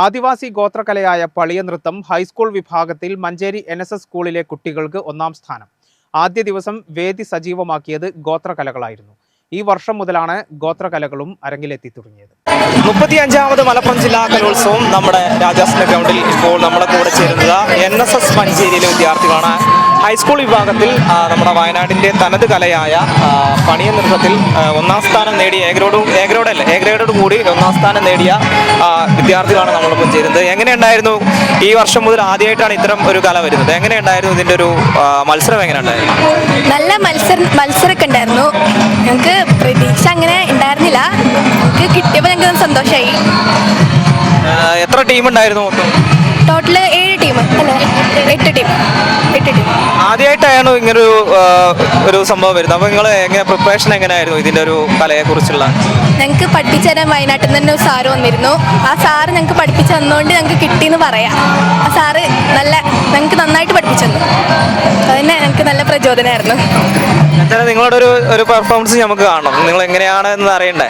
ആദിവാസി ഗോത്രകലയായ പളിയ നൃത്തം ഹൈസ്കൂൾ വിഭാഗത്തിൽ മഞ്ചേരി NSS സ്കൂളിലെ കുട്ടികൾക്ക് ഒന്നാം സ്ഥാനം. ആദ്യ ദിവസം വേദി സജീവമാക്കിയത് ഗോത്രകലകളായിരുന്നു. ഈ വർഷം മുതലാണ് ഗോത്രകലകളും അരങ്ങിലെത്തി തുടങ്ങിയത്. 35ാമത് മലപ്പുറം ജില്ലാ കലോത്സവം നമ്മുടെ രാജാസിന്റെ ഗ്രൗണ്ടിൽ ഇപ്പോൾ നമ്മുടെ കൂടെ ചേരുന്നത് NSS മഞ്ചേരിയിലെ വിദ്യാർത്ഥികളാണ്. ഹൈസ്കൂൾ വിഭാഗത്തിൽ നമ്മുടെ വയനാടിന്റെ തനത് കലയായ പണിയ നൃത്തത്തിൽ ഒന്നാം സ്ഥാനം നേടിയ എ ഗ്രേഡോട് കൂടി ഒന്നാം സ്ഥാനം നേടിയ വിദ്യാർത്ഥികളാണ് നമ്മളിപ്പോൾ ചേരുന്നത്. എങ്ങനെയുണ്ടായിരുന്നു ഈ വർഷം മുതൽ ആദ്യമായിട്ടാണ് ഇത്തരം ഒരു കല വരുന്നത്? എങ്ങനെയുണ്ടായിരുന്നു ഇതിന്റെ ഒരു മത്സരം? എങ്ങനെയുണ്ടായിരുന്നു? നല്ല മത്സരമൊക്കെ ഉണ്ടായിരുന്നു. ഞങ്ങൾക്ക് പ്രതീക്ഷ അങ്ങനെ ഉണ്ടായിരുന്നില്ല. ഞങ്ങൾക്ക് കിട്ടിയപ്പോൾ ഞങ്ങൾക്ക് സന്തോഷമായി. എത്ര ടീം ഉണ്ടായിരുന്നു? ടോട്ടല് 7 ടീം അല്ലേ? 8 ടീം. ആദ്യമായിട്ടാണ് ഇങ്ങനൊരു സംഭവം വരുന്നത്. അപ്പോൾ നിങ്ങൾ എങ്ങനെ പ്രിപ്പറേഷൻ എങ്ങനെയായിരുന്നു ഇതിന്റെ ഒരു കലയെ കുറിച്ചുള്ള? ഞങ്ങൾക്ക് പഠിപ്പിച്ചു തരാൻ വയനാട്ടിൽ നിന്ന് തന്നെ ഒരു സാറ് വന്നിരുന്നു. ആ സാറ് ഞങ്ങൾക്ക് പഠിപ്പിച്ചു തന്നുകൊണ്ട് ഞങ്ങൾക്ക് കിട്ടിയെന്ന് പറയാം. ആ സാറ് ഞങ്ങൾക്ക് നന്നായിട്ട് പഠിപ്പിച്ചു തന്നു. അതന്നെ ഞങ്ങൾക്ക് നല്ല പ്രചോദനമായിരുന്നു. എന്തായാലും നിങ്ങളുടെ ഒരു പെർഫോമൻസ് നമുക്ക് കാണണം. നിങ്ങൾ എങ്ങനെയാണ് എന്ന് അറിയണ്ടേ?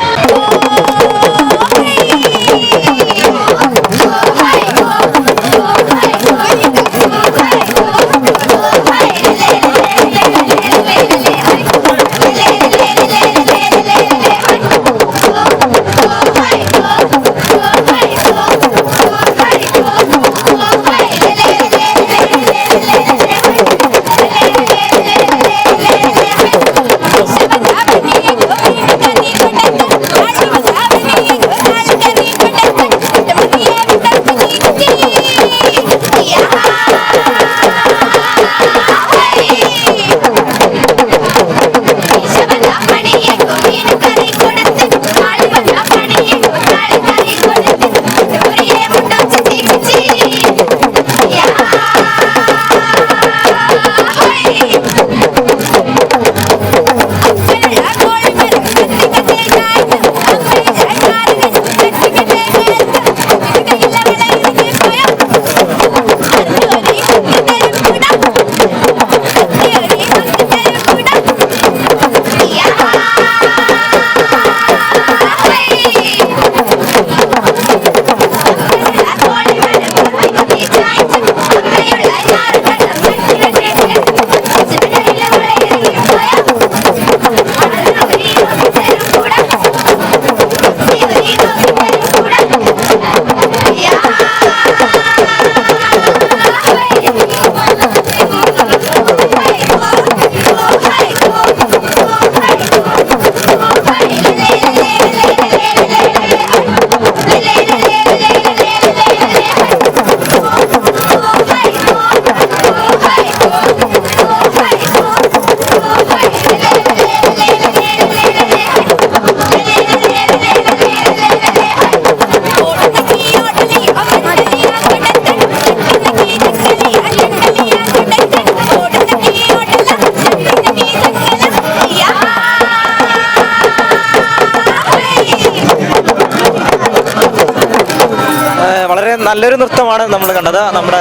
വളരെ നല്ലൊരു നൃത്തമാണ് നമ്മൾ കണ്ടത്. നമ്മുടെ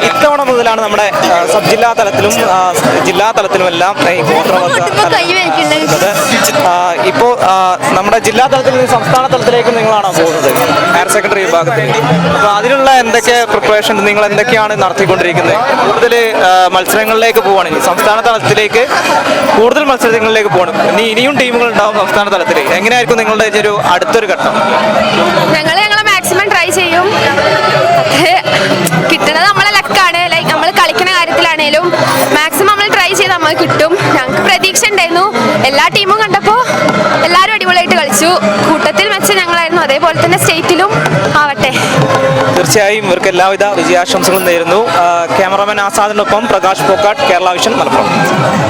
ഇത്തവണ മുതലാണ് നമ്മുടെ സബ് ജില്ലാ തലത്തിലും ജില്ലാ തലത്തിലുമെല്ലാം ഈ ഗോത്രവർക്ക് ഇപ്പോൾ നമ്മുടെ ജില്ലാ തലത്തിൽ നിന്ന് സംസ്ഥാന തലത്തിലേക്ക് നിങ്ങളാണോ പോകുന്നത്? ഹയർ സെക്കൻഡറി വിഭാഗത്തിൽ. അപ്പോൾ അതിനുള്ള എന്തൊക്കെ പ്രിപ്പറേഷൻ നിങ്ങൾ എന്തൊക്കെയാണ് നടത്തിക്കൊണ്ടിരിക്കുന്നത്? കൂടുതൽ മത്സരങ്ങളിലേക്ക് പോവുകയാണെങ്കിൽ സംസ്ഥാന തലത്തിലേക്ക് കൂടുതൽ മത്സരങ്ങളിലേക്ക് പോകണം. ഇനിയും ടീമുകൾ ഉണ്ടാവും സംസ്ഥാന തലത്തിൽ. എങ്ങനെയായിരിക്കും നിങ്ങളുടെ ഒരു അടുത്തൊരു ഘട്ടം? ഞങ്ങളെ മാക്സിമം ട്രൈ ചെയ്യും. കിട്ടുന്നത് നമ്മളെ ലക്കാണ്. ലൈക്ക് നമ്മൾ കളിക്കുന്ന കാര്യത്തിലാണേലും മാക്സിമം നമ്മൾ ട്രൈ ചെയ്ത് നമ്മൾ കിട്ടും. ഞങ്ങൾക്ക് പ്രതീക്ഷ ഉണ്ടായിരുന്നു. എല്ലാ ടീമും കണ്ടപ്പോൾ എല്ലാവരും അടിപൊളിയായിട്ട് കളിച്ചു. കൂട്ടത്തിൽ വെച്ച് ഞങ്ങളായിരുന്നു. അതേപോലെ തന്നെ സ്റ്റേറ്റിലും ആവട്ടെ. തീർച്ചയായും ഇവർക്ക് എല്ലാവിധ വിജയാശംസകളും നേരുന്നു. ക്യാമറാമാൻ ആസാദിനൊപ്പം പ്രകാശ് പോക്കാട്ട്, കേരള വിഷൻ, മലപ്പുറം.